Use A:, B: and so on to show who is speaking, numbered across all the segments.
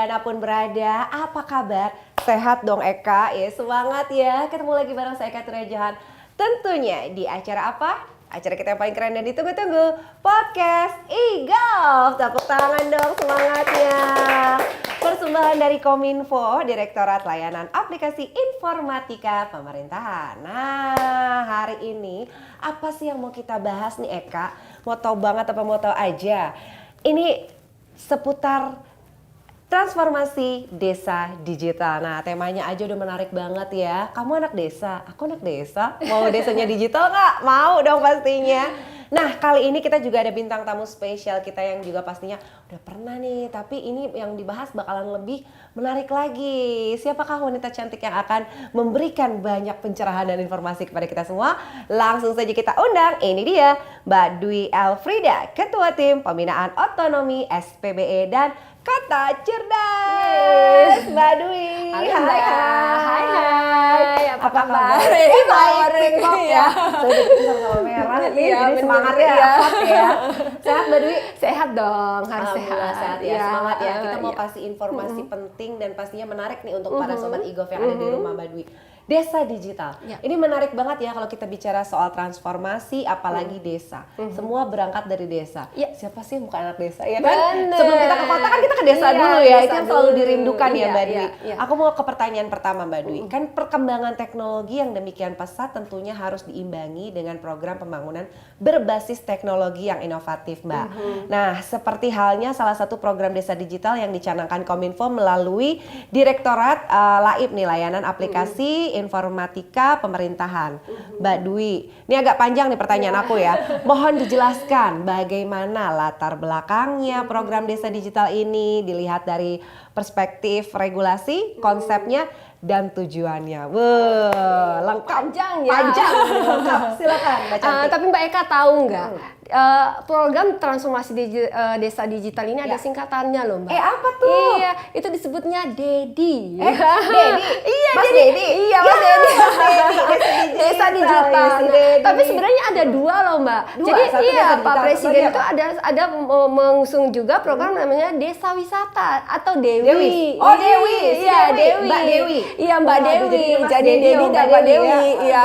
A: dimanapun berada. Apa kabar? Sehat dong Eka? Ya semangat ya. Ketemu lagi bareng saya Eka Turajahan. Tentunya di acara apa? Acara kita yang paling keren dan ditunggu-tunggu, Podcast e-Golf. Tepuk tangan dong semangatnya. Persembahan dari Kominfo, Direktorat Layanan Aplikasi Informatika Pemerintahan. Nah, hari ini apa sih yang mau kita bahas nih Eka? Mau tahu banget apa mau tahu aja? Ini seputar transformasi desa digital. Nah, temanya aja udah menarik banget ya. Kamu anak desa, aku anak desa. Mau desanya digital nggak? Mau dong pastinya. Nah, kali ini kita juga ada bintang tamu spesial kita yang juga pastinya udah pernah nih. Tapi ini yang dibahas bakalan lebih menarik lagi. Siapakah wanita cantik yang akan memberikan banyak pencerahan dan informasi kepada kita semua? Langsung saja kita undang. Ini dia Mbak Dwi Elfrida, Ketua Tim Pembinaan Otonomi SPBE dan Kota Cerdas. Mbak Dwi.
B: Hai. Apa kabar?
A: Baik kok ya. Sudah sama-sama merah nih. Jadi semangat ya. Sehat Mbak Dwi?
B: Sehat dong, harus
A: sehat ya. Semangat ya. Kita mau kasih informasi penting dan pastinya menarik nih untuk para sobat e-golf yang ada di rumah Mbak Dwi. Desa digital. Ini menarik banget ya kalau kita bicara soal transformasi, apalagi desa. Semua berangkat dari desa. Siapa sih yang bukan anak desa ya kan? Sebelum kita ke kota kan kita ke desa dulu ya. Itu yang selalu dirindukan ya Mbak Dwi. Aku mau ke pertanyaan pertama Mbak Dwi. Kan perkembangan teknologi yang demikian pesat tentunya harus diimbangi dengan program pembangunan berbasis teknologi yang inovatif Mbak. Nah, seperti halnya salah satu program desa digital yang dicanangkan Kominfo melalui Direktorat LAIP nih, Layanan Aplikasi Informatika Pemerintahan. Mbak Dwi, ini agak panjang nih pertanyaan aku ya. Mohon dijelaskan bagaimana latar belakangnya program desa digital ini dilihat dari perspektif regulasi, konsepnya, dan tujuannya. Wah, lengkap.
B: Panjang ya.
A: Lengkap. Silakan Mbak Cantik.
B: Tapi Mbak Eka tahu nggak? Program transformasi desa digital ini ada singkatannya loh Mbak.
A: Apa tuh?
B: Iya, itu disebutnya DEDI.
A: DEDI?
B: Iya,
A: Mas
B: jadi
A: Dedi?
B: Iya, Mas Dedi.
A: Desa digital.
B: Tapi sebenarnya ada dua loh Mbak. Jadi Pak Presiden itu ada mengusung juga program namanya Desa Wisata atau Dewi.
A: Oh Dewi.
B: Iya, Dewi.
A: Mbak Dewi.
B: Iya, Mbak Dewi. Jadi Dedi dan Mbak Dewi. Iya.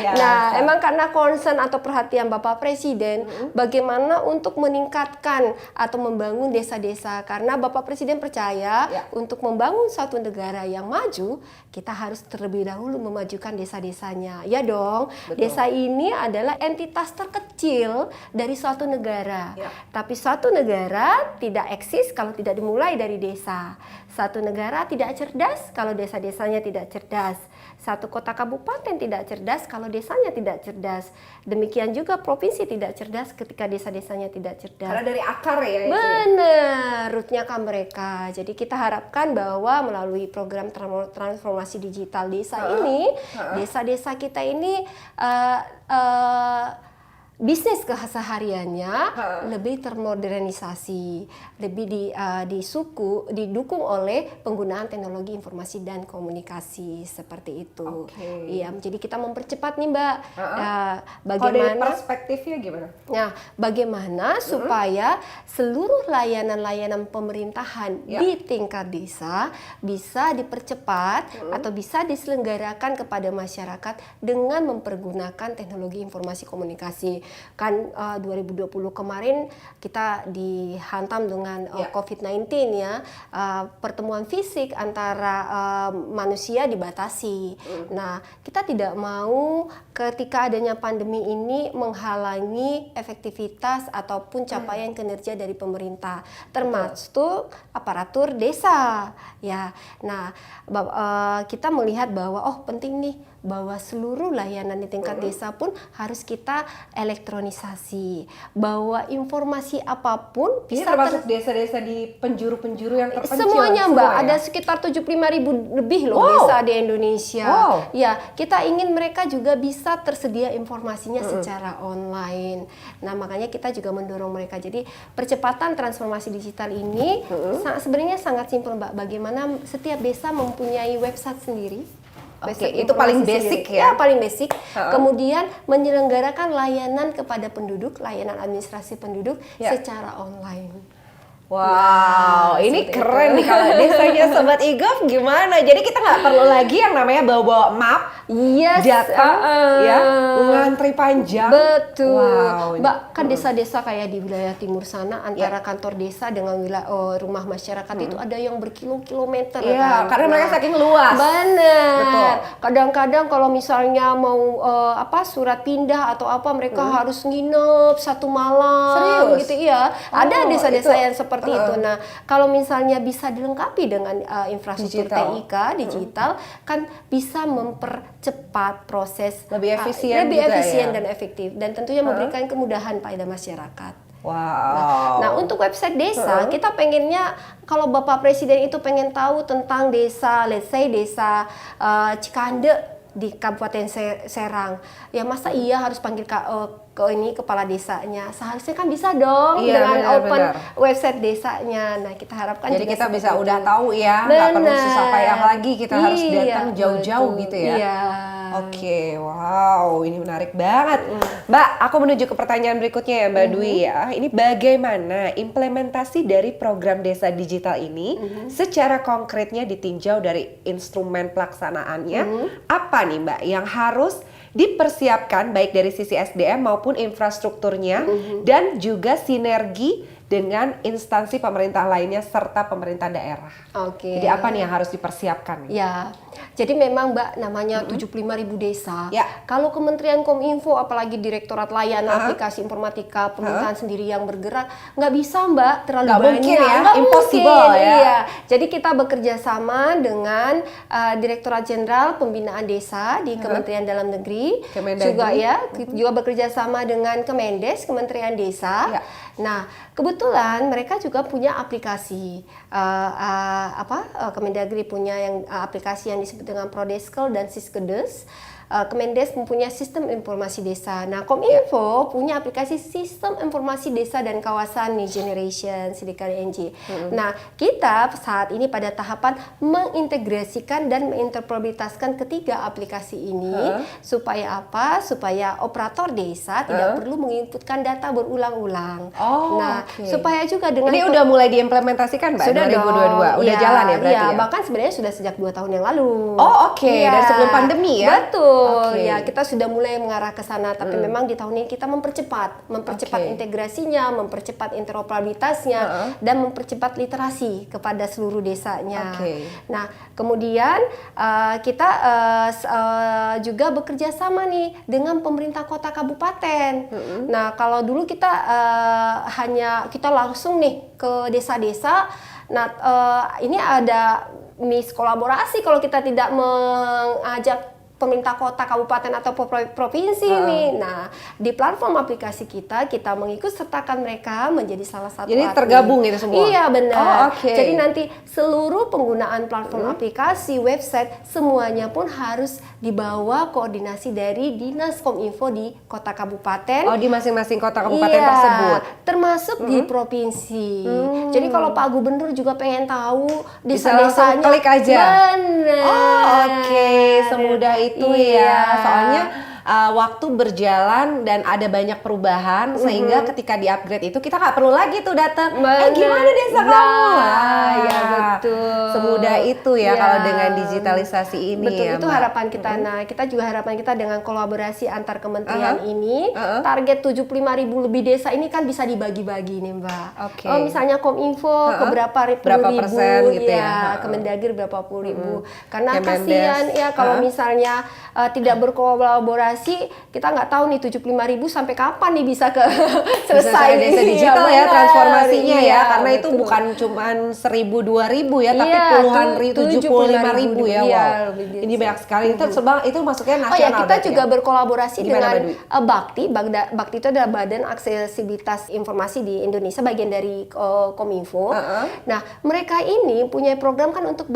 B: Nah, emang karena concern atau perhatian Bapak Presiden bagaimana untuk meningkatkan atau membangun desa-desa, karena Bapak Presiden percaya untuk membangun suatu negara yang maju kita harus terlebih dahulu memajukan desa-desanya. Ya dong. Betul. Desa ini adalah entitas terkecil dari suatu negara. Tapi suatu negara tidak eksis kalau tidak dimulai dari desa. Satu negara tidak cerdas kalau desa-desanya tidak cerdas. Satu kota kabupaten tidak cerdas kalau desanya tidak cerdas. Demikian juga provinsi tidak cerdas ketika desa-desanya tidak cerdas.
A: Karena dari akar ya.
B: Benar, rootnya kan mereka. Jadi kita harapkan bahwa melalui program transformasi digital desa ini, desa-desa kita ini bisnis kesehariannya lebih termodernisasi, lebih didukung oleh penggunaan teknologi informasi dan komunikasi seperti itu. Iya, jadi kita mempercepat nih Mbak.
A: Bagaimana? Kalau dari perspektifnya gimana?
B: Nah, bagaimana supaya seluruh layanan-layanan pemerintahan di tingkat desa bisa dipercepat atau bisa diselenggarakan kepada masyarakat dengan mempergunakan teknologi informasi komunikasi. Kan 2020 kemarin kita dihantam dengan COVID-19 ya, pertemuan fisik antara manusia dibatasi. Nah, kita tidak mau ketika adanya pandemi ini menghalangi efektivitas ataupun capaian kinerja dari pemerintah, termasuk aparatur desa ya. Nah, kita melihat bahwa penting nih bahwa seluruh layanan di tingkat desa pun harus kita elektronisasi, bahwa informasi apapun bisa
A: termasuk desa-desa di penjuru-penjuru yang terpencil.
B: Semuanya Mbak, ada sekitar 75.000 lebih loh desa di Indonesia. Ya, kita ingin mereka juga bisa tersedia informasinya secara online. Nah, makanya kita juga mendorong mereka. Jadi percepatan transformasi digital ini sebenarnya sangat simpel Mbak. Bagaimana setiap desa mempunyai website sendiri.
A: Itu paling basic ya?
B: Ya, paling basic. Kemudian menyelenggarakan layanan kepada penduduk, layanan administrasi penduduk secara online.
A: Wow,
B: Nah,
A: ini
B: seperti
A: keren
B: itu.
A: nih kalau desanya Sobat Igov gimana? Jadi kita nggak perlu lagi yang namanya bawa-bawa map,
B: Yes,
A: datang, ya, ngantri panjang.
B: betul.
A: Wow.
B: Mbak, kan desa-desa kayak di wilayah timur sana antara kantor desa dengan rumah masyarakat itu ada yang berkilo-kilometer
A: Iya,
B: kan.
A: karena mereka saking luas.
B: Benar.
A: Betul.
B: Kadang-kadang kalau misalnya mau surat pindah atau apa mereka harus nginep satu malam
A: Serius?
B: gitu iya. Ada
A: Oh,
B: desa-desa
A: itu-
B: yang seperti itu. Nah, kalau misalnya bisa dilengkapi dengan infrastruktur
A: Digital.
B: TIK digital kan bisa mempercepat proses
A: Lebih efisien
B: lebih
A: juga
B: efisien
A: ya?
B: dan efektif dan tentunya memberikan kemudahan pada masyarakat.
A: Wow.
B: Nah, untuk website desa, kita pengennya kalau Bapak Presiden itu pengen tahu tentang desa, let's say desa Cikande di Kabupaten Serang. Ya masa iya harus panggil kepala desanya? Seharusnya kan bisa dong
A: Iya,
B: dengan
A: benar,
B: open
A: benar.
B: website desanya. Nah, kita harapkan
A: Jadi
B: juga
A: kita
B: seperti
A: bisa
B: itu.
A: udah tahu ya, nggak perlu
B: Benar.
A: susah payah lagi, kita harus
B: Iya,
A: datang jauh-jauh
B: betul.
A: gitu ya.
B: Iya.
A: Oke, wow, ini menarik banget. Mbak, aku menuju ke pertanyaan berikutnya ya Mbak Dwi ya. Ini bagaimana implementasi dari program desa digital ini secara konkretnya ditinjau dari instrumen pelaksanaannya. Apa nih Mbak yang harus dipersiapkan baik dari sisi SDM maupun infrastrukturnya dan juga sinergi dengan instansi pemerintah lainnya serta pemerintah daerah.
B: Oke.
A: Jadi apa nih yang harus dipersiapkan?
B: Ya, jadi memang Mbak namanya 75.000 desa.
A: Ya.
B: Kalau Kementerian Kominfo, apalagi Direktorat Layanan Aplikasi Informatika Pemerintahan sendiri yang bergerak, nggak bisa Mbak terlalu
A: Nggak
B: banyak.
A: mungkin ya,
B: Nggak
A: impossible
B: mungkin,
A: ya.
B: Iya. Jadi kita bekerja sama dengan Direktorat Jenderal Pembinaan Desa di Kementerian Dalam Negeri,
A: Kemendagri.
B: juga ya, juga bekerja sama dengan Kemendes, Kementerian Desa.
A: Ya.
B: Nah, kebetulan mereka juga punya aplikasi. Kemendagri punya yang aplikasi yang disebut dengan Prodeskel dan Siskedes. Kemendes mempunyai sistem informasi desa. Nah, Kominfo punya aplikasi sistem informasi desa dan kawasan New Generation (SIDK-NG). Nah, kita saat ini pada tahapan mengintegrasikan dan menginterpretasikan ketiga aplikasi ini supaya apa? Supaya operator desa tidak perlu menginputkan data berulang-ulang.
A: Oh,
B: nah,
A: oke.
B: supaya juga dengan
A: Ini udah mulai diimplementasikan Mbak,
B: sudah
A: 2022? Udah
B: dong.
A: jalan ya berarti
B: Iya,
A: ya?
B: bahkan sebenarnya sudah sejak 2 tahun yang lalu.
A: Oh, oke. Dari sebelum pandemi ya?
B: Betul.
A: Oke.
B: Ya, kita sudah mulai mengarah ke sana, tapi memang di tahun ini kita mempercepat
A: Oke.
B: integrasinya, mempercepat interoperabilitasnya, dan mempercepat literasi kepada seluruh desanya.
A: Oke.
B: Nah, kemudian kita juga bekerja sama nih dengan pemerintah kota kabupaten. Nah, kalau dulu kita hanya kita langsung nih ke desa-desa. Nah, ini ada miskolaborasi kalau kita tidak mengajak pemerintah kota, kabupaten atau provinsi nih. Nah, di platform aplikasi kita mengikut sertakan mereka menjadi salah satu
A: Jadi
B: admin.
A: tergabung itu semua?
B: Iya, benar.
A: Oh, oke.
B: Jadi nanti seluruh penggunaan platform aplikasi, website, semuanya pun harus dibawa koordinasi dari Dinas Kominfo di kota kabupaten.
A: Oh, di masing-masing kota kabupaten
B: Iya,
A: tersebut?
B: termasuk di provinsi. Jadi kalau Pak Gubernur juga pengen tahu
A: Bisa langsung
B: desa-desanya,
A: klik aja?
B: Bener.
A: Oh, oke. Semudah itu
B: Iya.
A: ya. Soalnya waktu berjalan dan ada banyak perubahan sehingga ketika di-upgrade itu kita nggak perlu lagi tuh datang.
B: Bener.
A: Gimana desa kamu?
B: Nah, ya betul.
A: Semudah itu ya
B: Ya.
A: kalau dengan digitalisasi ini
B: Betul,
A: ya,
B: itu
A: Mbak.
B: harapan kita. Nah, kita juga harapan kita dengan kolaborasi antar kementerian ini, target 75.000 lebih desa ini kan bisa dibagi-bagi nih, Mbak.
A: Oke.
B: Oh, misalnya Kominfo ke berapa
A: Berapa
B: ribu,
A: persen gitu ya.
B: Kemendagri berapa puluh ribu. Karena
A: Kemendes.
B: kasihan ya kalau misalnya tidak berkolaborasi, kita nggak tahu nih 75.000 sampai kapan nih bisa ke selesai
A: desa
B: Iya,
A: digital ya
B: benar.
A: transformasinya ya,
B: Iya,
A: karena itu
B: betul.
A: bukan cuman 1.000-2.000 ya, tapi
B: Iya,
A: puluhan ribu, 75.000 ya.
B: Iya,
A: Wow.
B: lebih dari
A: Ini banyak sekali. Itu masuknya
B: Oh
A: nasional.
B: ya, kita
A: berarti
B: juga
A: ya?
B: berkolaborasi
A: Gimana,
B: dengan
A: Mbak Dwi?
B: Bakti. Bakti itu adalah Badan Aksesibilitas Informasi di Indonesia, bagian dari Kominfo. Nah, mereka ini punya program kan untuk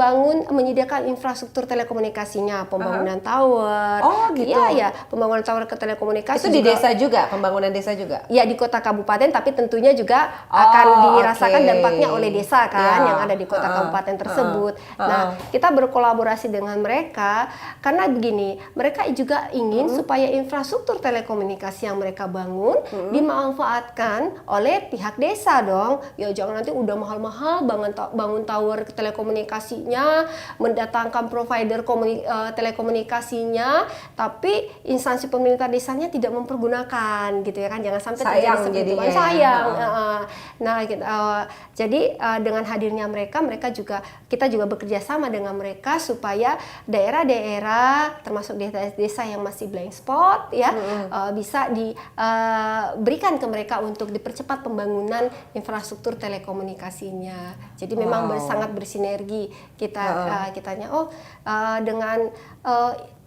B: menyediakan infrastruktur telekomunikasinya, pembangunan tower, tower.
A: Oh, gitu.
B: Iya, pembangunan tower ke telekomunikasi.
A: Itu di desa juga, pembangunan desa juga?
B: Ya, di kota kabupaten, tapi tentunya juga akan dirasakan dampaknya oleh desa kan, yang ada di kota kabupaten tersebut. Nah, kita berkolaborasi dengan mereka karena begini, mereka juga ingin supaya infrastruktur telekomunikasi yang mereka bangun dimanfaatkan oleh pihak desa dong. Ya jangan nanti udah mahal-mahal bangun tower telekomunikasinya, mendatangkan provider telekomunikasinya, tapi instansi pemerintah desanya tidak mempergunakan gitu ya kan, jangan sampai terjadi seperti itu kan, sayang. Nah jadi dengan hadirnya mereka kita juga bekerja sama dengan mereka supaya daerah-daerah termasuk desa-desa yang masih blank spot ya bisa diberikan ke mereka untuk dipercepat pembangunan infrastruktur telekomunikasinya. Jadi memang sangat bersinergi kitanya. Dengan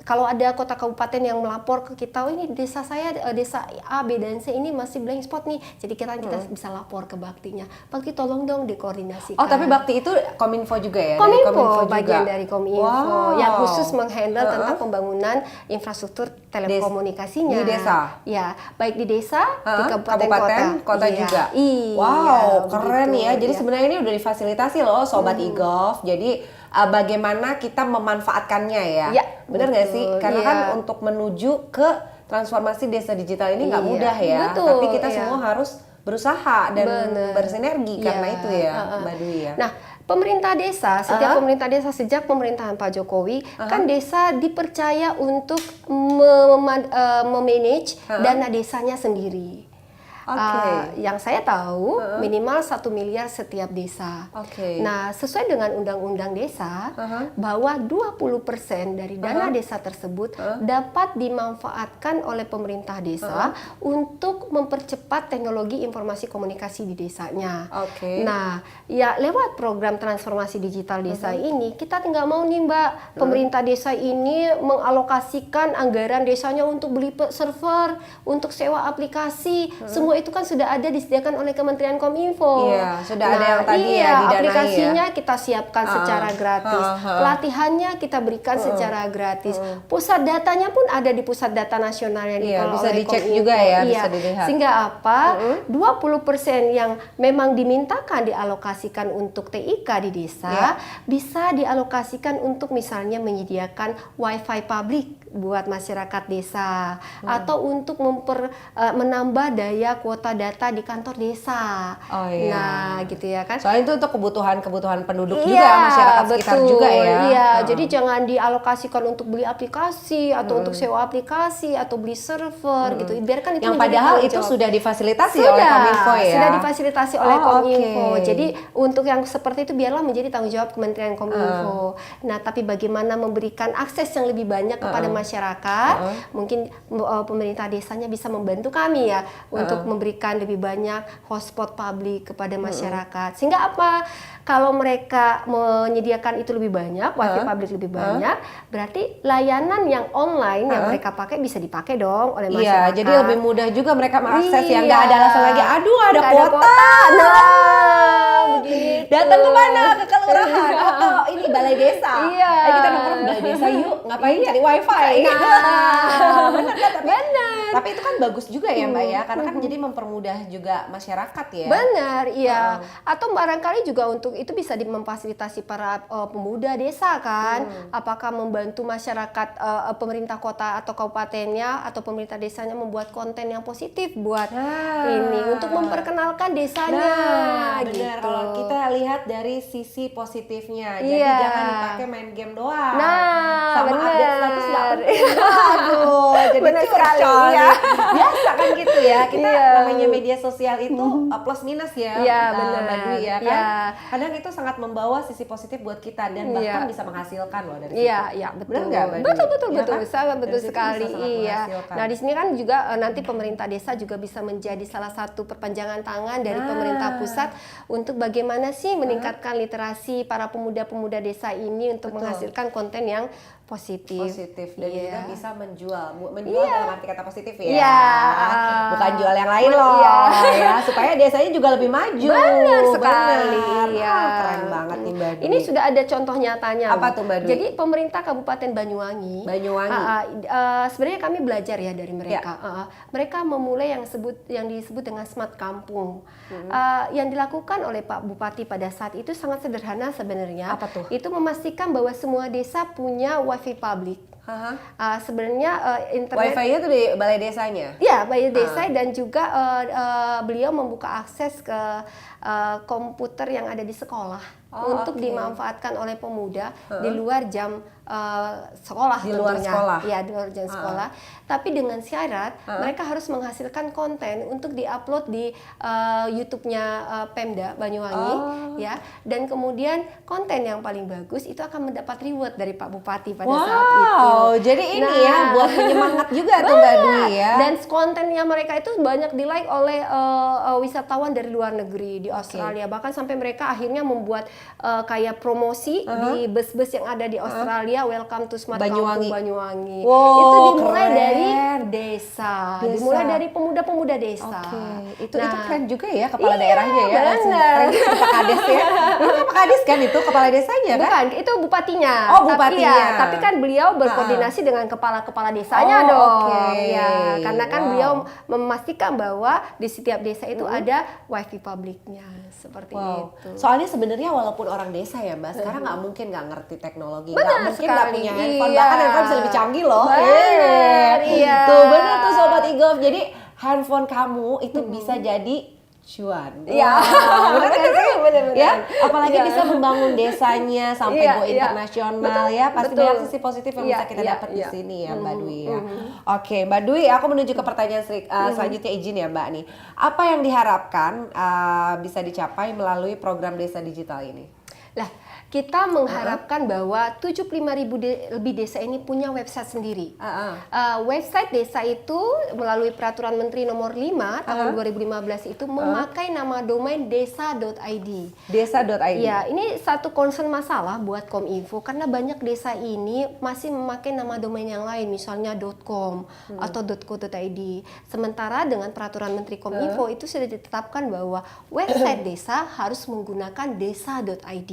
B: kalau ada kota kabupaten yang melapor ke kita, oh ini desa saya, desa A, B, dan C ini masih blank spot nih. Jadi kita bisa lapor ke Baktinya. Bakti tolong dong dikoordinasikan.
A: Oh, tapi Bakti itu Kominfo juga ya?
B: Kominfo, bagian dari Kominfo. Yang khusus menghandle tentang pembangunan infrastruktur telekomunikasinya.
A: Di desa?
B: Ya, baik di desa, di kabupaten,
A: kota juga?
B: Iya,
A: wow, keren
B: begitu,
A: ya. Jadi sebenarnya ini udah difasilitasi loh Sobat e-Gov. Jadi bagaimana kita memanfaatkannya ya?
B: Ya,
A: benar nggak sih? Karena kan
B: iya.
A: untuk menuju ke transformasi desa digital ini nggak mudah ya.
B: Betul,
A: tapi kita semua harus berusaha dan bersinergi karena itu ya, Mbak Dwi ya.
B: Nah, pemerintah desa, setiap pemerintah desa sejak pemerintahan Pak Jokowi, kan desa dipercaya untuk memanage dana desanya sendiri. Yang saya tahu minimal 1 miliar setiap desa. Nah, sesuai dengan undang-undang desa, bahwa 20% dari dana desa tersebut dapat dimanfaatkan oleh pemerintah desa untuk mempercepat teknologi informasi komunikasi di desanya. Nah, ya lewat program transformasi digital desa ini, kita tinggal mau nih Mbak, pemerintah desa ini mengalokasikan anggaran desanya untuk beli server, untuk sewa aplikasi, semua itu kan sudah ada disediakan oleh Kementerian Kominfo.
A: Iya, sudah ada yang tadi ya didanai
B: aplikasinya
A: ya.
B: Kita siapkan secara gratis. Pelatihannya kita berikan secara gratis. Pusat datanya pun ada di pusat data nasional yang dikelola
A: bisa
B: oleh
A: dicek
B: Kominfo.
A: juga ya, bisa dilihat.
B: Sehingga apa? 20% yang memang dimintakan dialokasikan untuk TIK di desa bisa dialokasikan untuk misalnya menyediakan wifi publik buat masyarakat desa atau untuk menambah daya kuota data di kantor desa. Nah, gitu ya kan.
A: Soalnya itu untuk kebutuhan penduduk juga, masyarakat sekitar juga ya.
B: Iya, jadi jangan dialokasikan untuk beli aplikasi atau untuk sewa aplikasi atau beli server gitu. Biarkan itu
A: yang padahal itu sudah difasilitasi oleh Kominfo ya.
B: Sudah difasilitasi oleh Kominfo. Jadi untuk yang seperti itu biarlah menjadi tanggung jawab Kementerian Kominfo. Nah, tapi bagaimana memberikan akses yang lebih banyak kepada masyarakat? Mungkin pemerintah desanya bisa membantu kami ya untuk memberikan lebih banyak hotspot publik kepada masyarakat. Sehingga apa? Kalau mereka menyediakan itu lebih banyak, wifi publik lebih banyak, berarti layanan yang online yang mereka pakai bisa dipakai dong oleh masyarakat.
A: Iya, jadi lebih mudah juga mereka mengakses yang nggak ada alasan lagi. Aduh, ada kuota.
B: Nah, begitu.
A: Datang ke mana? Ke kelurahan. Oh, ini balai desa.
B: Iya.
A: Ayo kita nongkrong balai desa yuk. Ngapain cari wifi?
B: Nah,
A: benar kan?
B: benar.
A: Tapi itu kan bagus juga ya Mbak ya, karena kan jadi mempermudah juga masyarakat ya.
B: Benar, iya. Atau barangkali juga untuk itu bisa memfasilitasi para pemuda desa kan. Apakah membantu masyarakat pemerintah kota atau kabupatennya atau pemerintah desanya membuat konten yang positif buat ini untuk memperkenalkan desanya.
A: Benar,
B: gitu.
A: kalau kita lihat dari sisi positifnya. Jadi jangan dipakai main game doang. Sama
B: benar.
A: update status nggak penting. Aduh, jadi
B: Benar sekali,
A: curcol.
B: iya.
A: Biasa kan gitu ya. Kita namanya media sosial itu plus minus ya.
B: Iya, benar.
A: Mbak Dwi ya kan.
B: Iya.
A: Kadang itu sangat membawa sisi positif buat kita dan bahkan bisa menghasilkan loh dari situ.
B: Iya, betul.
A: Benar nggak, Mbak Dwi?
B: Betul,
A: Ya kan?
B: sangat betul
A: Dari situ
B: sekali.
A: bisa sangat
B: Iya.
A: menghasilkan.
B: Nah, di sini kan juga nanti pemerintah desa juga bisa menjadi salah satu perpanjangan tangan dari pemerintah pusat untuk bagaimana sih meningkatkan literasi para pemuda-pemuda desa ini untuk menghasilkan konten yang
A: positif dan
B: Iya.
A: juga bisa menjual
B: Iya.
A: dalam arti kata positif ya,
B: Iya.
A: bukan jual yang lain loh,
B: Iya.
A: ya supaya desanya juga lebih maju.
B: Benar sekali.
A: Benar.
B: Ya.
A: Keren banget nih Mbak Dwi.
B: Ini sudah ada contoh nyatanya.
A: Apa
B: Mbak.
A: tuh, Mbak Dwi?
B: Jadi pemerintah Kabupaten Banyuwangi. Sebenarnya kami belajar ya dari mereka. Mereka memulai yang disebut dengan smart kampung. Yang dilakukan oleh Pak Bupati pada saat itu sangat sederhana sebenarnya.
A: Apa tuh?
B: Itu memastikan bahwa semua desa punya wifi publik. Sebenarnya internet
A: Wifi-nya tuh di balai desanya.
B: ya, Bayi Desa dan juga beliau membuka akses ke komputer yang ada di sekolah untuk dimanfaatkan oleh pemuda di luar jam sekolah
A: Di luar
B: tentunya.
A: sekolah.
B: Ya, di luar jam sekolah. Tapi dengan syarat mereka harus menghasilkan konten untuk diupload di YouTube-nya Pemda Banyuwangi ya. Dan kemudian konten yang paling bagus itu akan mendapat reward dari Pak Bupati pada saat itu.
A: Jadi ini ya buat penyemangat juga tuh Mbak Dwi ya.
B: Dan kontennya mereka itu banyak di-like oleh wisatawan dari luar negeri di Australia. Bahkan sampai mereka akhirnya membuat kayak promosi di bus-bus yang ada di Australia, welcome to Smart
A: Banyuwangi.
B: Kampung Banyuwangi.
A: Wow,
B: Itu dimulai
A: keren.
B: dari desa, dimulai dari pemuda-pemuda desa.
A: Itu keren juga ya kepala daerahnya ya.
B: benar.
A: Keren juga Pak Kades ya. Itu Pak Kades kan itu kepala desanya kan?
B: Bukan, itu bupatinya.
A: Oh, bupatinya.
B: Tapi kan beliau berkoordinasi dengan kepala-kepala desanya dong. Ya, karena kan beliau memastikan bahwa di setiap desa itu ada wifi publiknya seperti itu.
A: Soalnya sebenarnya walaupun orang desa ya Mbak, sekarang nggak mungkin nggak ngerti teknologi,
B: Benar
A: nggak mungkin nggak
B: sekali.
A: punya handphone,
B: Iya.
A: bahkan handphone bisa lebih canggih loh.
B: Benar, iya.
A: Tuh bener tuh Sobat Igov, jadi handphone kamu itu bisa jadi cuan.
B: Iya.
A: Bener kan sih?
B: Bener-bener.
A: Ya, apalagi
B: Iya.
A: bisa membangun desanya sampai
B: Iya,
A: go
B: iya.
A: internasional ya. Pasti
B: betul.
A: banyak sisi positif yang
B: Iya,
A: bisa kita
B: iya,
A: dapat
B: iya.
A: di sini ya Mbak Dwi ya. Oke Mbak Dwi, aku menuju ke pertanyaan selanjutnya, izin ya Mbak nih. Apa yang diharapkan bisa dicapai melalui program desa digital ini?
B: Lah, kita mengharapkan bahwa 75.000 lebih desa ini punya website sendiri. Website desa itu melalui Peraturan Menteri Nomor 5 tahun 2015 itu memakai nama domain desa.id.
A: Desa.id.
B: Ya, ini satu concern masalah buat Kominfo karena banyak desa ini masih memakai nama domain yang lain, misalnya .com atau .co.id. Sementara dengan Peraturan Menteri Kominfo itu sudah ditetapkan bahwa website desa harus menggunakan desa.id.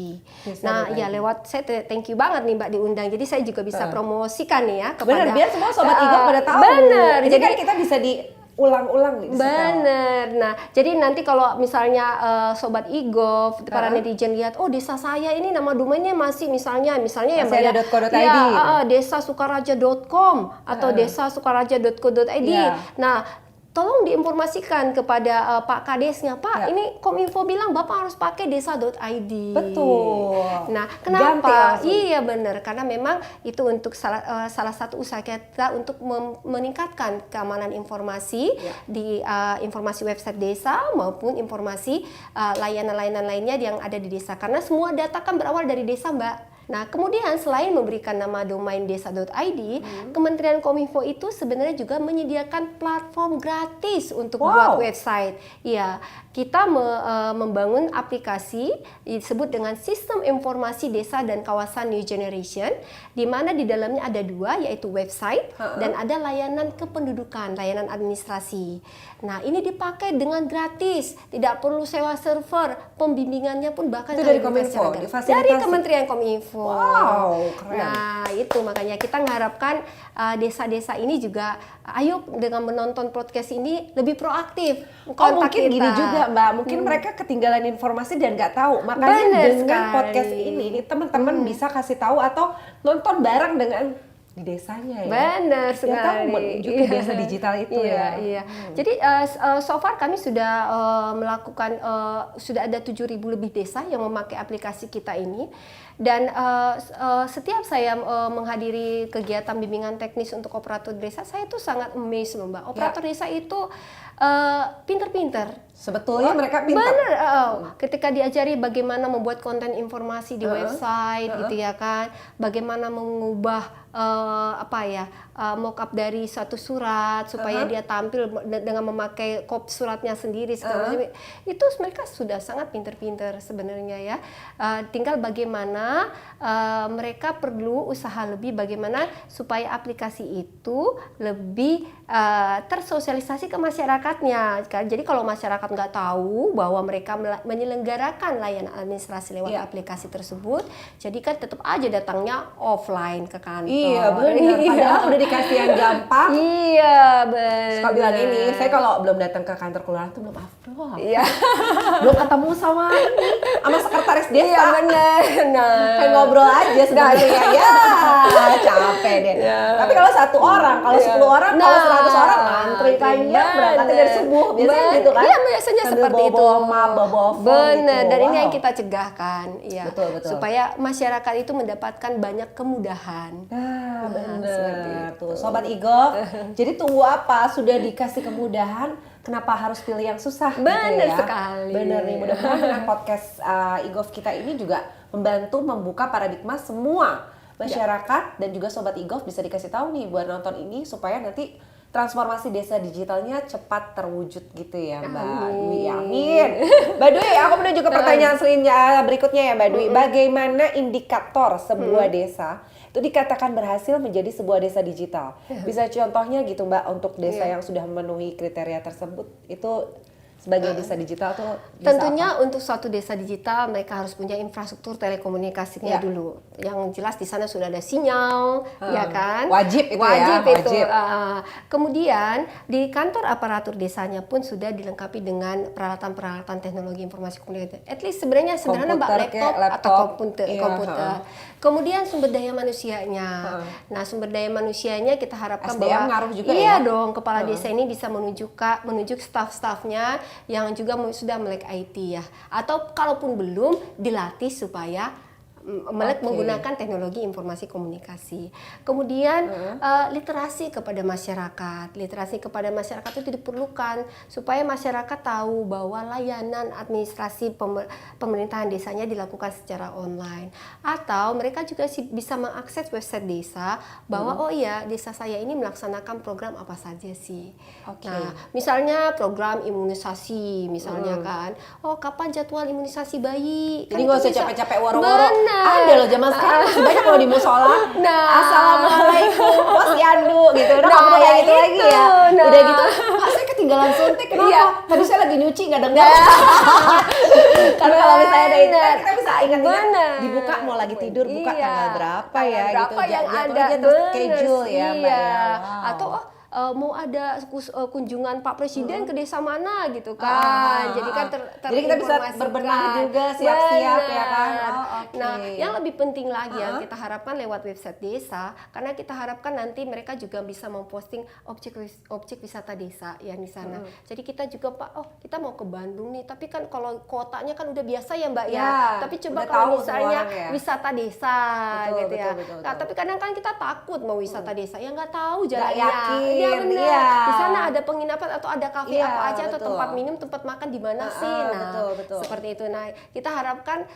B: Nah, ya lewat saya thank you banget nih Mbak diundang. Jadi saya juga bisa promosikan nih ya kepada
A: Bener, biar semua Sobat Igov pada tahu.
B: Bener.
A: Jadi kan kita bisa diulang-ulang nih.
B: Bener. Nah, jadi nanti kalau misalnya Sobat Igov, para netizen lihat, oh desa saya ini nama domainnya masih misalnya ya Mbak
A: ada .co.id
B: ya,
A: gitu.
B: desasukaraja.com atau desasukaraja.co.id.
A: Iya.
B: Nah, tolong diinformasikan kepada Pak Kadesnya, Pak, ini Kominfo bilang Bapak harus pakai desa.id.
A: Betul.
B: Nah,
A: Ganti
B: kenapa?
A: langsung.
B: Iya benar, karena memang itu untuk salah satu usaha kita untuk meningkatkan keamanan informasi di informasi website desa maupun informasi layanan-layanan lainnya yang ada di desa. Karena semua data kan berawal dari desa, Mbak. Nah, kemudian selain memberikan nama domain desa.id, Kementerian Kominfo itu sebenarnya juga menyediakan platform gratis untuk buat website. Ya, kita membangun aplikasi disebut dengan Sistem Informasi Desa dan Kawasan New Generation, di mana di dalamnya ada dua, yaitu website dan ada layanan kependudukan, layanan administrasi. Nah, ini dipakai dengan gratis, tidak perlu sewa server, pembimbingannya pun bahkan
A: Itu dari
B: kami berikan
A: Kominfo,
B: secara gratis.
A: difasilitasi?
B: Dari Kementerian Kominfo.
A: Wow, keren.
B: Nah, itu makanya kita mengharapkan desa-desa ini juga ayo dengan menonton podcast ini lebih proaktif.
A: Mungkin gini juga Mbak, mungkin mereka ketinggalan informasi dan nggak tahu. Makanya
B: Bener
A: dengan
B: sekali.
A: podcast ini teman-teman bisa kasih tahu atau nonton bareng dengan di desanya ya.
B: Benar sekali.
A: Ya tahu menuju ke desa digital itu ya.
B: Iya. Jadi so far kami sudah melakukan sudah ada 7.000 lebih desa yang memakai aplikasi kita ini. Dan setiap saya menghadiri kegiatan bimbingan teknis untuk operator desa, saya itu sangat amazed loh Mbak. Operator desa itu pinter-pinter.
A: Sebetulnya mereka pintar.
B: Bener, ketika diajari bagaimana membuat konten informasi di website gitu ya kan, bagaimana mengubah mock up dari suatu surat supaya dia tampil dengan memakai suratnya sendiri segala macam. Itu mereka sudah sangat pinter-pinter sebenarnya ya. Tinggal bagaimana mereka perlu usaha lebih bagaimana supaya aplikasi itu lebih tersosialisasi ke masyarakatnya. Jadi kalau masyarakat nggak tahu bahwa mereka menyelenggarakan layanan administrasi lewat aplikasi tersebut, jadi kan tetap aja datangnya offline ke kantor.
A: Iya benar. Padahal udah dikasih yang gampang.
B: Iya benar.
A: Suka bilang ini, saya kalau belum datang ke kantor kelurahan tuh belum afdol.
B: Iya.
A: Belum ketemu sama sekretaris desa.
B: Iya benar. Nah,
A: kayak ngobrol aja sebenarnya ya. Capek deh. Tapi kalau 1 orang, kalau 10 orang, kalau 100 orang ngantri panjang berangkatnya dari subuh. Biasanya gitu kan.
B: Iya, biasanya seperti itu.
A: Bawa map, bawa phone
B: benar,
A: gitu.
B: dan ini yang kita cegahkan, ya.
A: Betul.
B: Supaya masyarakat itu mendapatkan banyak kemudahan.
A: Nah, benar. Tuh, Sobat Igov. Jadi tunggu apa? Sudah dikasih kemudahan, kenapa harus pilih yang susah?
B: Benar
A: gitu ya?
B: sekali.
A: Benar nih, mudah-mudahan dengan podcast Igov kita ini juga membantu membuka paradigma semua masyarakat dan juga Sobat Igov bisa dikasih tahu nih buat nonton ini supaya nanti transformasi desa digitalnya cepat terwujud gitu ya Mbak Dwi. Amin. Mbak Dwi, aku menuju ke pertanyaan selanjutnya berikutnya ya Mbak Dwi. Bagaimana indikator sebuah desa itu dikatakan berhasil menjadi sebuah desa digital? Bisa contohnya gitu Mbak untuk desa yang sudah memenuhi kriteria tersebut itu sebagai desa digital tuh bisa
B: tentunya
A: apa?
B: untuk suatu desa digital mereka harus punya infrastruktur telekomunikasinya dulu. Yang jelas di sana sudah ada sinyal, ya kan?
A: Wajib itu
B: wajib
A: ya.
B: Itu. Kemudian di kantor aparatur desanya pun sudah dilengkapi dengan peralatan-peralatan teknologi informasi komunikasi. At least sebenarnya sederhana Mbak, laptop atau komputer. Kemudian sumber daya manusianya. Nah, sumber daya manusianya kita harapkan
A: SDM
B: bahwa
A: ngaruh juga
B: iya
A: ya?
B: dong, kepala desa ini bisa menunjuk staf-stafnya yang juga sudah melek IT ya. Atau kalaupun belum, dilatih supaya menggunakan teknologi informasi komunikasi. Kemudian literasi kepada masyarakat. Literasi kepada masyarakat itu diperlukan supaya masyarakat tahu bahwa layanan administrasi pemerintahan desanya dilakukan secara online. Atau mereka juga bisa mengakses website desa bahwa oh iya, desa saya ini melaksanakan program apa saja sih. Nah, misalnya program imunisasi misalnya kan. Oh, kapan jadwal imunisasi bayi?
A: Jadi nggak usah capek-capek woro-woro. Ada loh zaman sekarang masih banyak loh di musola. Assalamualaikum, posyandu gitu. Udah nggak perlu kayak gitu lagi ya. Udah gitu, Pak saya ketinggalan suntik kenapa? Tadi saya lagi nyuci nggak dengar. Karena kalau misalnya ada itu kan kita bisa ingat-ingat dibuka mau lagi tidur buka tanggal berapa ya gitu.
B: Berapa yang ada
A: schedule ya Mbak ya.
B: Atau mau ada kunjungan Pak Presiden ke desa mana gitu kan. Jadi kan
A: jadi kita bisa berbenah juga siap-siap ya kan.
B: Nah, yang lebih penting lagi yang kita harapkan lewat website desa, karena kita harapkan nanti mereka juga bisa memposting objek wisata desa yang di sana. Jadi kita juga kita mau ke Bandung nih, tapi kan kalau kotanya kan udah biasa ya Mbak ya. Tapi coba kalau misalnya wisata desa gitu ya. Nah, tapi kadang kan kita takut mau wisata desa, ya nggak tahu jalannya. Iya benar. Di sana ada penginapan atau ada kafe apa aja atau tempat minum, tempat makan di mana sih? Nah, seperti itu. Nah, kita harapkan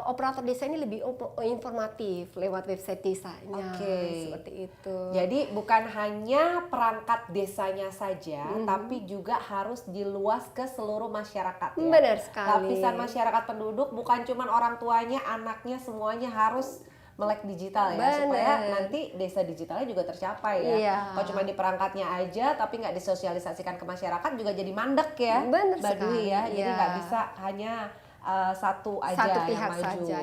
B: operator desa ini lebih informatif lewat website desanya. Seperti itu.
A: Jadi bukan hanya perangkat desanya saja, tapi juga harus diluas ke seluruh masyarakat ya.
B: Benar sekali.
A: Lapisan masyarakat penduduk bukan cuma orang tuanya, anaknya semuanya harus melek digital ya. Supaya nanti desa digitalnya juga tercapai ya. Kalau cuma di perangkatnya aja tapi nggak disosialisasikan ke masyarakat juga jadi mandek ya.
B: Benar
A: Mbak Dwi ya. Jadi nggak bisa hanya satu aja yang maju.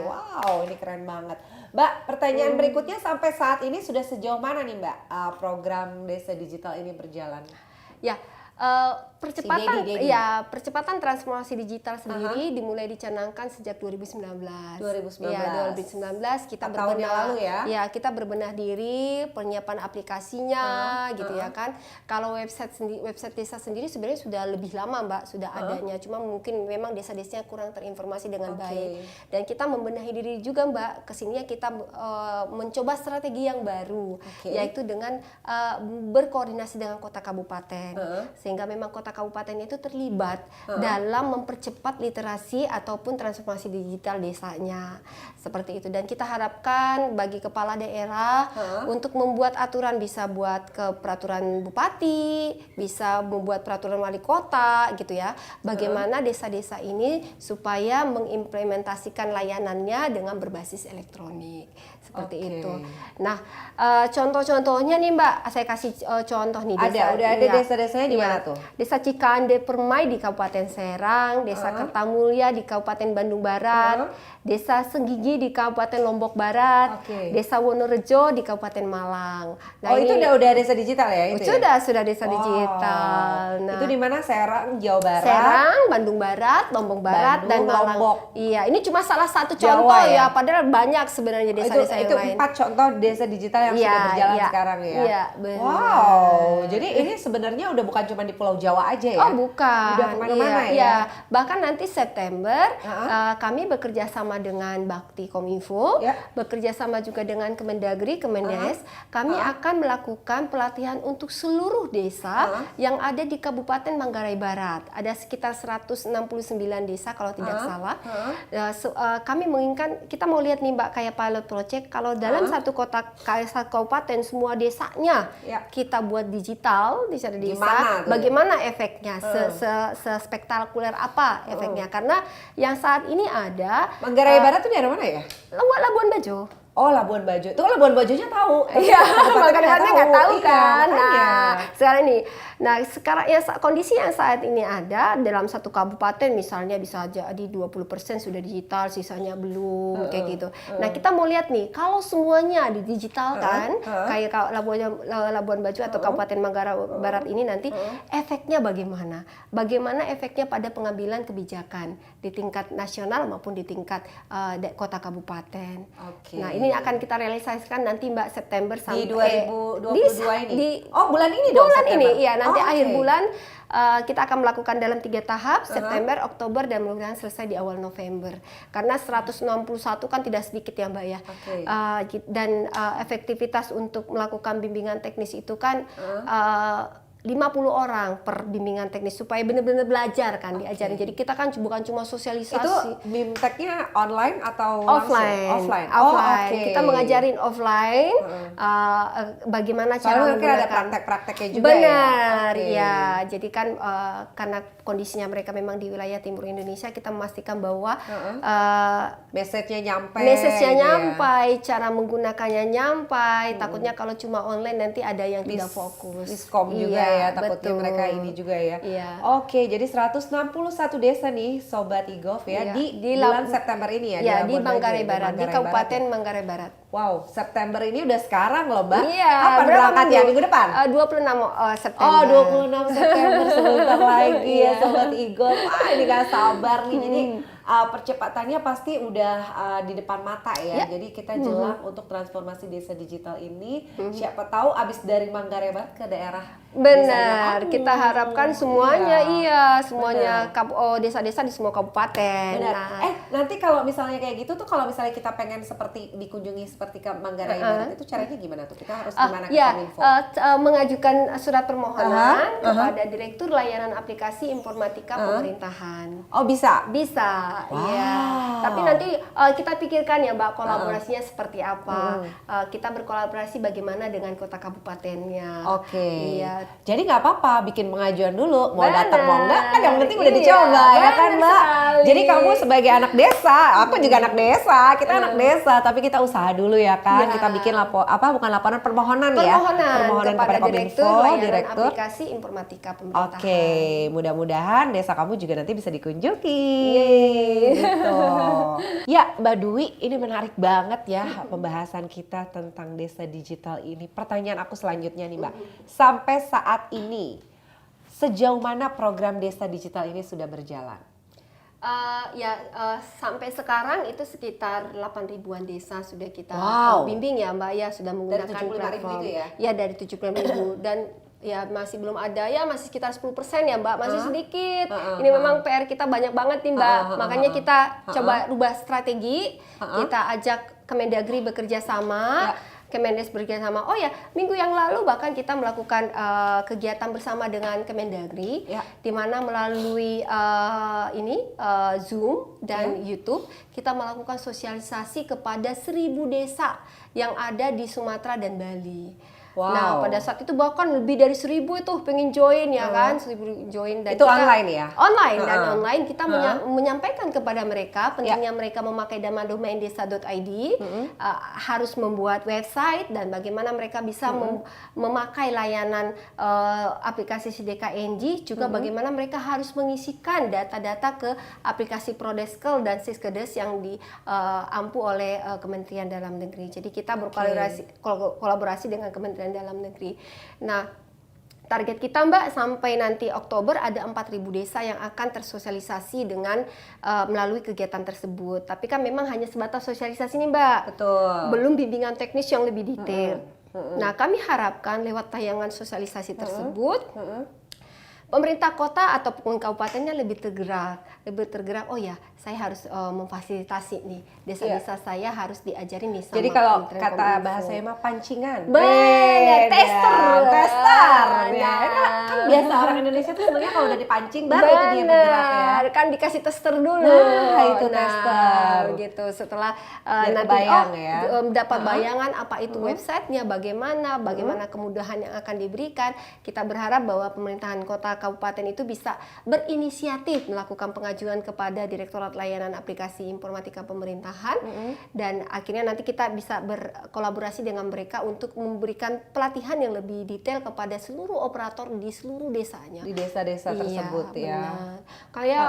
A: Wow, ini keren banget. Mbak, pertanyaan berikutnya sampai saat ini sudah sejauh mana nih Mbak program desa digital ini berjalan?
B: Ya, percepatan transformasi digital sendiri dimulai dicanangkan sejak 2019. 2019 kita kita berbenah diri, penyiapan aplikasinya gitu ya kan. Kalau website desa sendiri sebenarnya sudah lebih lama Mbak, sudah adanya. Cuma mungkin memang desa-desanya kurang terinformasi dengan baik. Dan kita membenahi diri juga Mbak. Kesininya kita mencoba strategi yang baru, yaitu dengan berkoordinasi dengan kota kabupaten. sehingga memang kota kabupaten itu terlibat dalam mempercepat literasi ataupun transformasi digital desanya seperti itu. Dan kita harapkan bagi kepala daerah untuk membuat aturan, bisa buat ke peraturan bupati, bisa membuat peraturan wali kota gitu ya, bagaimana desa-desa ini supaya mengimplementasikan layanannya dengan berbasis elektronik seperti itu. Nah, contoh-contohnya nih Mbak, saya kasih contoh nih desa.
A: Udah ada desa-desanya di mana tuh?
B: Desa Cikande Permai di Kabupaten Serang, Desa Kertamulya di Kabupaten Bandung Barat, Desa Senggigi di Kabupaten Lombok Barat, Desa Wonorejo di Kabupaten Malang. Nah,
A: itu udah desa digital ya itu?
B: Sudah desa digital.
A: Nah, itu di mana? Serang, Jawa Barat.
B: Serang, Bandung Barat, Lombok Barat, dan Malang.
A: Lombok.
B: Iya, ini cuma salah satu contoh ya, padahal banyak sebenarnya desa-desa yang lain.
A: Itu 4 contoh desa digital yang sudah berjalan sekarang ya.
B: Iya, benar.
A: Wow, jadi ini sebenarnya udah bukan cuma di Pulau Jawa aja ya?
B: Oh, bukan.
A: Udah kemana-mana ya?
B: Iya. Bahkan nanti September kami bekerja sama dengan Bakti Kominfo, bekerja sama juga dengan Kemendagri, Kemendes. Kami akan melakukan pelatihan untuk seluruh desa yang ada di Kabupaten Manggarai Barat. Ada sekitar 169 desa kalau tidak salah. Kami menginginkan, kita mau lihat nih Mbak, kayak pilot project, kalau dalam satu kota, satu kabupaten, semua desanya kita buat digital di satu desa, bagaimana efeknya, sespektakuler apa efeknya? Karena yang saat ini ada
A: Manggarai Barat tuh di mana ya?
B: Labuan Bajo.
A: Oh, Labuan Bajo. Tuh Labuan Bajonya tahu.
B: Iya, makanya nggak tahu kan.
A: Iya,
B: nah, sekarang ini. Nah, sekarang ya kondisi yang saat ini ada dalam satu kabupaten misalnya bisa jadi 20% sudah digital, sisanya belum kayak gitu. Nah, kita mau lihat nih, kalau semuanya didigitalkan kayak Labuan Bajo atau Kabupaten Manggarai Barat ini nanti efeknya bagaimana? Bagaimana efeknya pada pengambilan kebijakan di tingkat nasional maupun di tingkat kota kabupaten. Nah, ini akan kita realisasikan nanti Mbak September sampai
A: di 2022 ini. Bulan ini dong.
B: Bulan
A: September.
B: ini, ya nanti akhir bulan kita akan melakukan dalam 3 tahap, September, Oktober, dan mudah-mudahan selesai di awal November. Karena 161 kan tidak sedikit ya Mbak ya. Dan efektivitas untuk melakukan bimbingan teknis itu kan 50 orang per bimbingan teknis supaya benar-benar belajar kan, diajarin. Jadi kita kan bukan cuma sosialisasi.
A: Itu BIMTEK-nya online atau
B: offline? Offline. Kita mengajarin offline bagaimana cara menggunakan.
A: Ada praktek-prakteknya juga.
B: Benar, ya. Jadi kan karena kondisinya mereka memang di wilayah timur Indonesia, kita memastikan bahwa
A: message-nya nyampe.
B: Nyampai, cara menggunakannya nyampai. Takutnya kalau cuma online nanti ada yang tidak fokus.
A: Miskom juga ya, takutnya mereka ini juga ya. Oke, jadi 161 desa nih Sobat e-Gov ya, di bulan September ini ya.
B: Ya, di Manggarai Barat, di Kabupaten Manggarai Barat.
A: Wow, September ini udah sekarang loh Mbak.
B: Iya.
A: Kapan berangkat ya? Minggu depan?
B: 26 September.
A: Oh, 26 September, sebentar lagi ya Sobat e-Gov. Ini gak sabar nih. Jadi percepatannya pasti udah di depan mata ya. Jadi kita jelang untuk transformasi desa digital ini. Siapa tahu abis dari Manggarai Barat ke daerah.
B: Benar, kita harapkan semuanya semuanya desa-desa di semua kabupaten.
A: Benar. Nanti kalau misalnya kayak gitu tuh, kalau misalnya kita pengen seperti dikunjungi seperti ke Manggarai Barat itu caranya gimana tuh? Kita harus gimana ke Kominfo?
B: Mengajukan surat permohonan kepada Direktur Layanan Aplikasi Informatika Pemerintahan.
A: Oh, bisa?
B: Bisa, iya. Tapi nanti kita pikirkan ya Mbak, kolaborasinya seperti apa. Kita berkolaborasi bagaimana dengan kota kabupatennya. Iya.
A: Jadi nggak apa-apa bikin pengajuan dulu, mau datang mau enggak kan yang penting udah dicoba ya kan Mbak. Jadi kamu sebagai anak desa, aku juga anak desa, kita anak desa, tapi kita usaha dulu ya kan. Kita bikin permohonan ya. Permohonan kepada Kominfo, Direktur
B: Aplikasi Informatika Pemerintahan.
A: Oke, mudah-mudahan desa kamu juga nanti bisa dikunjungi. Gitu. Ya, Mbak Dwi, ini menarik banget ya pembahasan kita tentang desa digital ini. Pertanyaan aku selanjutnya nih Mbak, sampai saat ini sejauh mana program desa digital ini sudah berjalan?
B: Sampai sekarang itu sekitar 8.000-an desa sudah kita bimbing ya Mbak ya, sudah menggunakan platform.
A: Itu ya?
B: Ya, dari 75.000 dan ya masih belum ada, ya masih sekitar 10% ya Mbak, masih sedikit. Ini memang PR kita banyak banget nih Mbak. Makanya kita coba rubah strategi, kita ajak Kemendagri bekerja sama. Kemendes bekerjasama. Oh ya, minggu yang lalu bahkan kita melakukan kegiatan bersama dengan Kemendagri, di mana melalui Zoom dan YouTube kita melakukan sosialisasi kepada 1.000 desa yang ada di Sumatera dan Bali.
A: Wow.
B: Nah, pada saat itu bahkan lebih dari 1.000 itu pengen join ya kan, 1.000 join dan
A: itu
B: kita,
A: online ya?
B: Online dan online kita menyampaikan kepada mereka pentingnya mereka memakai domain desa.id, harus membuat website dan bagaimana mereka bisa memakai layanan aplikasi SDKNG, juga bagaimana mereka harus mengisikan data-data ke aplikasi Prodeskel dan Siskedes yang diampu oleh Kementerian Dalam Negeri. Jadi kita berkolaborasi dengan Kementerian Dalam Negeri. Nah, target kita Mbak sampai nanti Oktober ada 4.000 desa yang akan tersosialisasi dengan melalui kegiatan tersebut. Tapi kan memang hanya sebatas sosialisasi nih Mbak.
A: Betul.
B: Belum bimbingan teknis yang lebih detail. Nah, kami harapkan lewat tayangan sosialisasi tersebut pemerintah kota ataupun kabupatennya lebih tergerak. Oh ya, saya harus memfasilitasi nih desa-desa saya harus diajarin nih sama.
A: Jadi kalau
B: Kementerian
A: kata
B: Kominfo.
A: bahasanya mah pancingan.
B: Bener, tester.
A: Ya, kan biasa orang Indonesia tuh sebenarnya kalau udah dipancing baru itu dia bergerak ya.
B: Kan dikasih tester dulu.
A: Nah, itu tester.
B: Gitu. Setelah
A: Biar
B: nanti
A: kebayang ya.
B: dapat bayangan apa itu websitenya, bagaimana kemudahan yang akan diberikan. Kita berharap bahwa pemerintahan kota kabupaten itu bisa berinisiatif melakukan pengajuan kepada Direktorat Layanan Aplikasi Informatika Pemerintahan dan akhirnya nanti kita bisa berkolaborasi dengan mereka untuk memberikan pelatihan yang lebih detail kepada seluruh operator di seluruh desanya.
A: Di desa-desa tersebut ya.
B: Benar. Kayak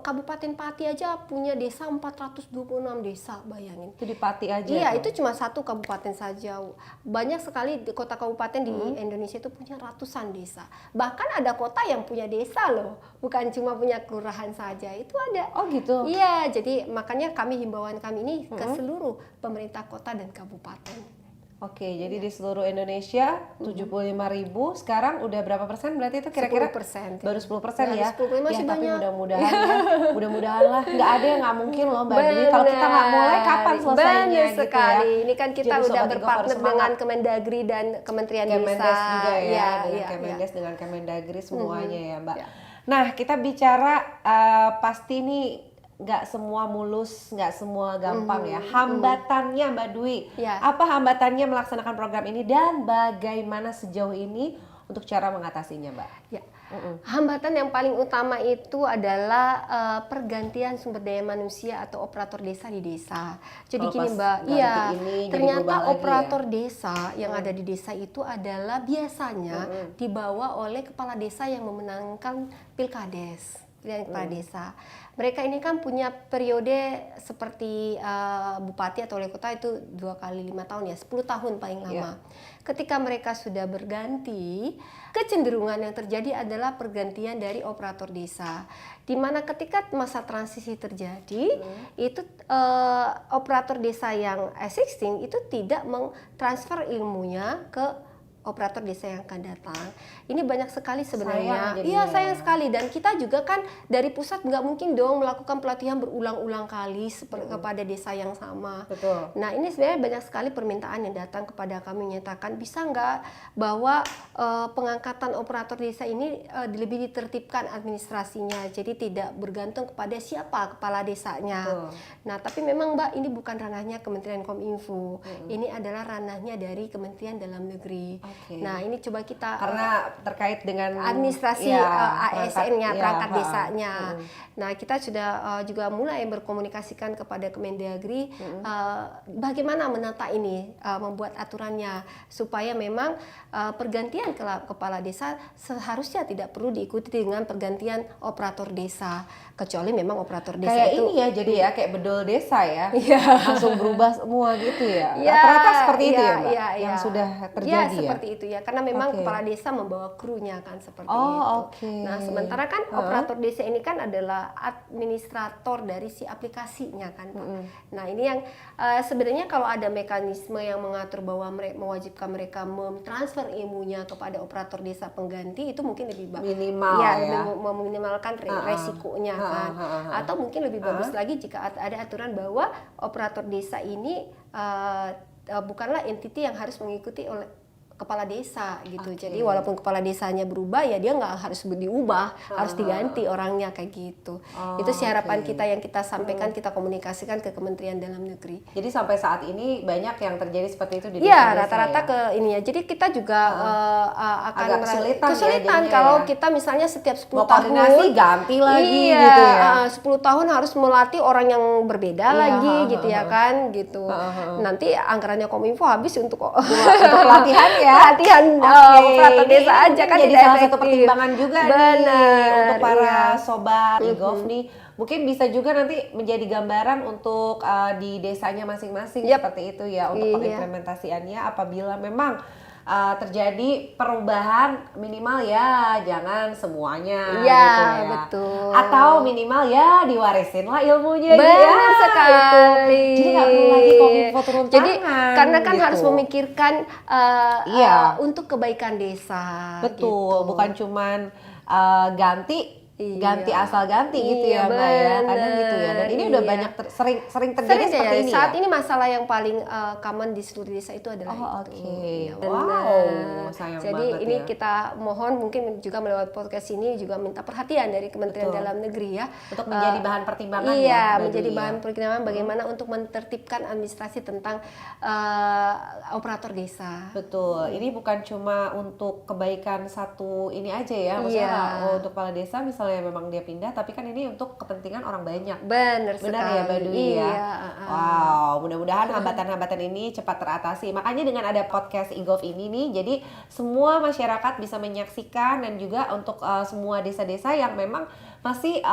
B: Kabupaten Pati aja punya desa 426 desa, bayangin.
A: Itu di Pati aja.
B: Iya,
A: tuh.
B: itu cuma satu kabupaten saja. Banyak sekali kota kabupaten di Indonesia itu punya ratusan desa. Bahkan ada kota yang punya desa loh, bukan cuma punya kelurahan saja. Itu ada.
A: Oh gitu.
B: Iya, jadi makanya himbauan kami ini ke seluruh pemerintah kota dan kabupaten.
A: Oke, jadi di seluruh Indonesia 75.000, sekarang udah berapa persen berarti itu kira-kira?
B: 10%.
A: Baru 10% ya?
B: 10% masih
A: tapi
B: banyak.
A: mudah-mudahan ya, mudahan lah. Nggak ada yang nggak mungkin loh Mbak Dwi. Kalau kita nggak mulai, kapan selesainya
B: Benar
A: gitu
B: sekali.
A: ya?
B: Ini kan kita
A: Jadi
B: udah
A: Sobat Info
B: berpartner
A: harus
B: dengan
A: semangat.
B: Kemendagri dan Kementerian
A: Kemendes
B: Desa.
A: juga ya,
B: Iya,
A: dengan
B: iya,
A: Kemendes,
B: iya.
A: dengan Kemendagri semuanya ya Mbak.
B: Ya.
A: Nah, kita bicara pasti nih nggak semua mulus, nggak semua gampang ya. Hambatannya Mbak Dwi,
B: Ya.
A: apa hambatannya melaksanakan program ini dan bagaimana sejauh ini untuk cara mengatasinya Mbak?
B: Ya. Hambatan yang paling utama itu adalah pergantian sumber daya manusia atau operator desa di desa. Jadi
A: Kalau
B: gini
A: pas
B: Mbak,
A: ganti
B: iya,
A: ini jadi berubah
B: ternyata
A: lagi
B: operator
A: ya?
B: desa yang ada di desa itu adalah biasanya dibawa oleh kepala desa yang memenangkan pilkades. Pilihan kepala desa. Mereka ini kan punya periode seperti bupati atau wali kota itu 2 kali 5 tahun ya, 10 tahun paling lama. Ketika mereka sudah berganti, kecenderungan yang terjadi adalah pergantian dari operator desa. Di mana ketika masa transisi terjadi, itu operator desa yang existing itu tidak mentransfer ilmunya ke operator desa yang akan datang. Ini banyak sekali sebenarnya. Iya, sayang sekali. Dan kita juga kan dari pusat nggak mungkin dong melakukan pelatihan berulang-ulang kali kepada desa yang sama.
A: Betul.
B: Nah, ini sebenarnya banyak sekali permintaan yang datang kepada kami menyatakan bisa nggak bahwa pengangkatan operator desa ini lebih ditertibkan administrasinya. Jadi tidak bergantung kepada siapa kepala desanya.
A: Betul.
B: Nah, tapi memang Mbak ini bukan ranahnya Kementerian Kominfo. Ini adalah ranahnya dari Kementerian Dalam Negeri. Nah, ini coba kita
A: karena terkait dengan
B: administrasi ASN-nya, perangkat desanya. Nah, kita sudah juga mulai berkomunikasikan kepada Kemendagri bagaimana menata ini, membuat aturannya supaya memang pergantian kepala desa seharusnya tidak perlu diikuti dengan pergantian operator desa, kecuali memang operator desa
A: kayak
B: itu
A: ini ya, jadi ya kayak bedol desa ya,
B: Iya.
A: langsung berubah semua gitu ya.
B: Ya,
A: Rata-rata seperti itu ya Mbak,
B: ya,
A: yang sudah
B: ya,
A: terjadi ya.
B: seperti itu ya, karena memang
A: Oke.
B: kepala desa membawa krunya kan seperti itu.
A: Oke.
B: Nah, sementara kan operator desa ini kan adalah administrator dari si aplikasinya kan, Pak. Nah, ini yang sebenarnya kalau ada mekanisme yang mengatur bahwa mewajibkan mereka mentransfer ilmunya kepada operator desa pengganti itu mungkin lebih
A: Minimal ya.
B: meminimalkan resikonya kan. Atau mungkin lebih bagus lagi jika ada aturan bahwa operator desa ini bukanlah entiti yang harus mengikuti oleh kepala desa gitu.
A: Oke.
B: Jadi walaupun kepala desanya berubah ya dia nggak harus diubah, harus diganti orangnya kayak gitu. Itu sih harapan kita yang kita sampaikan, kita komunikasikan ke Kementerian Dalam Negeri.
A: Jadi sampai saat ini banyak yang terjadi seperti itu di
B: Iya,
A: desa-desa
B: rata-rata
A: ya?
B: ke ini ya. Jadi kita juga akan
A: Agak kesulitan ya jadinya
B: kalau
A: ya.
B: kita misalnya setiap 10
A: Mau
B: tahun
A: koordinasi ganti lagi
B: iya,
A: gitu ya.
B: 10 tahun harus melatih orang yang berbeda
A: Iya,
B: lagi gitu ya kan gitu. Nanti anggarannya Kominfo habis untuk
A: Untuk pelatihan ya.
B: Pelatihan operator
A: ini
B: desa aja kan
A: jadi
B: tidak
A: salah satu
B: efektif.
A: pertimbangan juga nih
B: Benar,
A: untuk para
B: iya.
A: sobat e-gov nih. Mungkin bisa juga nanti menjadi gambaran untuk di desanya masing-masing
B: Yap.
A: seperti itu ya untuk
B: Iya.
A: pengimplementasiannya apabila memang terjadi perubahan minimal ya jangan semuanya
B: Iya,
A: gitu ya.
B: betul.
A: Atau minimal ya diwarisin lah ilmunya
B: Benar
A: ya,
B: sekali.
A: Jadi nggak perlu lagi Kominfo turun
B: Jadi
A: tangan.
B: karena kan
A: gitu.
B: harus memikirkan
A: Iya.
B: untuk kebaikan desa.
A: Betul,
B: gitu.
A: bukan cuman ganti
B: Iya.
A: asal ganti gitu
B: Iya,
A: ya Mbak ya. Kadang
B: bener,
A: gitu ya. Dan ini udah
B: iya.
A: banyak sering terjadi
B: Sering
A: seperti
B: ya,
A: ini
B: saat
A: ya.
B: ini masalah yang paling common di seluruh desa itu adalah
A: Oh,
B: itu.
A: oke.
B: Ya,
A: Wow,
B: benar.
A: sayang
B: Jadi
A: banget
B: ini
A: ya.
B: kita mohon mungkin juga melalui podcast ini juga minta perhatian dari Kementerian
A: Betul.
B: Dalam Negeri ya.
A: Untuk menjadi bahan pertimbangan ya.
B: Iya,
A: Mbak
B: menjadi
A: Dwi,
B: bahan
A: ya.
B: pertimbangan bagaimana untuk mentertibkan administrasi tentang operator desa.
A: Betul. Ini bukan cuma untuk kebaikan satu ini aja ya. Maksudnya
B: Iya.
A: untuk kepala desa misalnya memang dia pindah, tapi kan ini untuk kepentingan orang banyak.
B: Benar
A: Benar
B: sekali.
A: ya Mbak Dwi ya.
B: Iya,
A: Wow, mudah-mudahan hambatan-hambatan ini cepat teratasi. Makanya dengan ada podcast e-gov ini nih, jadi semua masyarakat bisa menyaksikan dan juga untuk semua desa-desa yang memang masih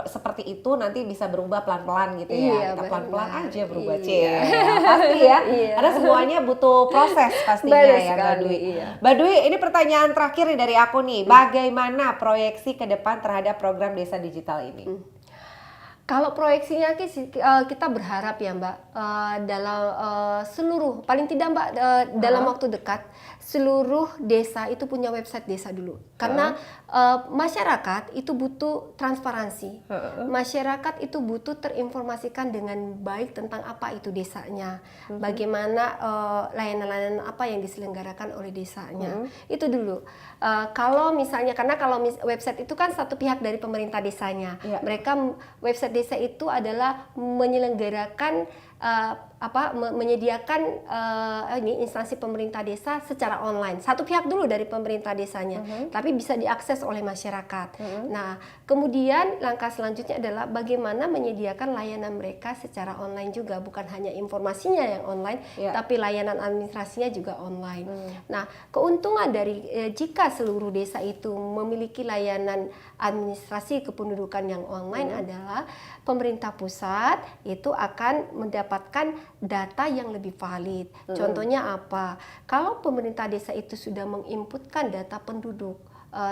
A: seperti itu nanti bisa berubah pelan-pelan gitu ya.
B: Iya,
A: Kita pelan-pelan
B: benar.
A: aja berubah
B: Iya.
A: pasti ya.
B: Iya.
A: Karena semuanya butuh proses pastinya
B: Benar
A: ya Mbak
B: sekali,
A: Dwi.
B: iya.
A: Mbak Dwi, ini pertanyaan terakhir nih dari aku nih. Bagaimana proyeksi ke depan terhadap program desa digital ini?
B: Kalau proyeksinya kita berharap ya Mbak dalam seluruh paling tidak Mbak dalam waktu dekat seluruh desa itu punya website desa dulu karena masyarakat itu butuh transparansi, masyarakat itu butuh terinformasikan dengan baik tentang apa itu desanya, bagaimana layanan-layanan apa yang diselenggarakan oleh desanya itu dulu. Kalau misalnya karena kalau website itu kan satu pihak dari pemerintah desanya,
A: Iya.
B: mereka website desa itu adalah menyelenggarakan menyediakan ini instansi pemerintah desa secara online. Satu pihak dulu dari pemerintah desanya, tapi bisa diakses oleh masyarakat. Nah, kemudian langkah selanjutnya adalah bagaimana menyediakan layanan mereka secara online juga, bukan hanya informasinya yang online, tapi layanan administrasinya juga online. Nah, keuntungan dari jika seluruh desa itu memiliki layanan administrasi kependudukan yang online adalah pemerintah pusat itu akan mendapatkan data yang lebih valid. Contohnya apa? Kalau pemerintah desa itu sudah menginputkan data penduduk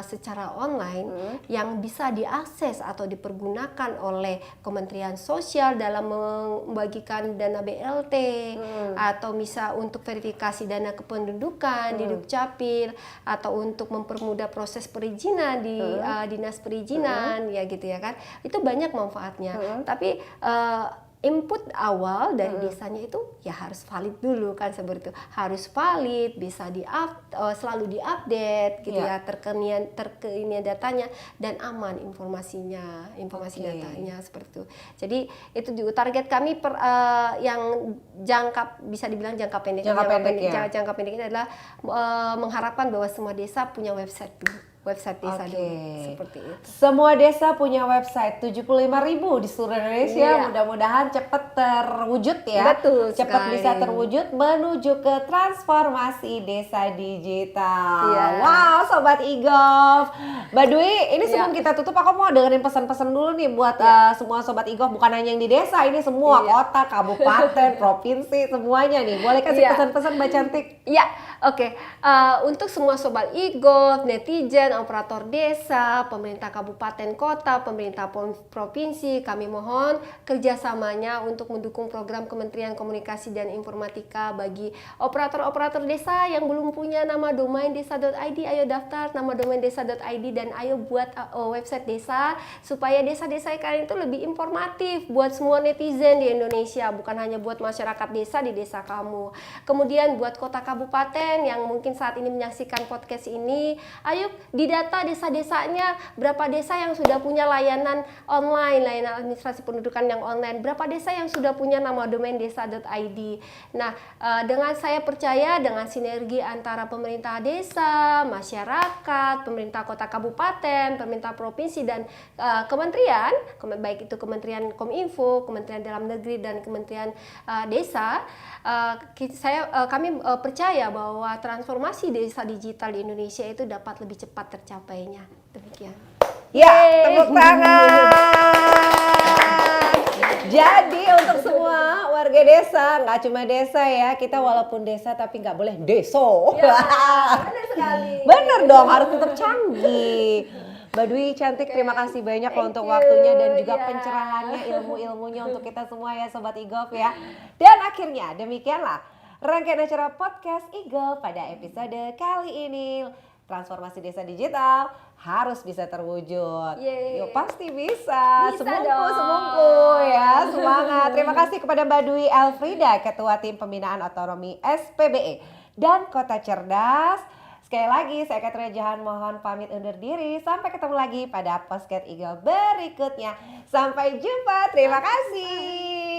B: secara online yang bisa diakses atau dipergunakan oleh Kementerian Sosial dalam membagikan dana BLT atau bisa untuk verifikasi dana kependudukan di Dukcapil atau untuk mempermudah proses perizinan di Dinas Perizinan ya gitu ya kan. Itu banyak manfaatnya. Tapi input awal dari desanya itu ya harus valid dulu kan seperti itu, harus valid, bisa selalu diupdate gitu ya terkinian datanya dan aman informasinya, informasi datanya seperti itu. Jadi itu juga target kami yang bisa dibilang jangka pendek. Jangka pendeknya adalah mengharapkan bahwa semua desa punya website desa dulu seperti itu.
A: Semua desa punya website 75.000 di seluruh Indonesia.
B: Iya.
A: Mudah-mudahan cepat terwujud ya.
B: Betul
A: cepat
B: sekali.
A: bisa terwujud menuju ke transformasi desa digital.
B: Iya.
A: Wow, sobat e-gov. Mbak Dwi, ini sebelum kita tutup aku mau dengerin pesan-pesan dulu nih buat semua sobat e-gov, bukan hanya yang di desa, ini semua kota, kabupaten, provinsi, semuanya nih. Boleh kasih pesan-pesan Mbak Cantik?
B: Iya, oke. Untuk semua sobat e-gov, netizen kemudian operator desa, pemerintah kabupaten kota, pemerintah provinsi, kami mohon kerjasamanya untuk mendukung program Kementerian Komunikasi dan Informatika bagi operator-operator desa yang belum punya nama domain desa.id, ayo daftar nama domain desa.id dan ayo buat website desa supaya desa-desa kalian itu lebih informatif buat semua netizen di Indonesia, bukan hanya buat masyarakat desa di desa kamu. Kemudian buat kota kabupaten yang mungkin saat ini menyaksikan podcast ini, ayo didata desa-desanya, berapa desa yang sudah punya layanan online, layanan administrasi pendudukan yang online, berapa desa yang sudah punya nama domain desa.id. Nah, dengan saya percaya dengan sinergi antara pemerintah desa, masyarakat, pemerintah kota kabupaten, pemerintah provinsi dan kementerian, baik itu Kementerian Kominfo, Kementerian Dalam Negeri dan Kementerian Desa, kami percaya bahwa transformasi desa digital di Indonesia itu dapat lebih cepat tercapainya. Demikian.
A: Ya, tepuk tangan. Jadi untuk semua warga desa, nggak cuma desa ya, kita walaupun desa tapi nggak boleh deso.
B: Ya, benar sekali.
A: Bener dong, harus tetap canggih. Mbak Dwi cantik, terima kasih banyak loh untuk waktunya dan juga pencerahannya, ilmu-ilmunya untuk kita semua ya Sobat IGOV ya. Dan akhirnya demikianlah rangkaian acara podcast IGOV pada episode kali ini. Transformasi desa digital harus bisa terwujud. Yuk pasti bisa. Semungku ya, semangat. Terima kasih kepada Mbak Dwi Elfrida, Ketua Tim Pembinaan Otonomi SPBE dan Kota Cerdas. Sekali lagi saya Katria Jahan mohon pamit undur diri. Sampai ketemu lagi pada podcast IGOV berikutnya. Sampai jumpa. Terima kasih.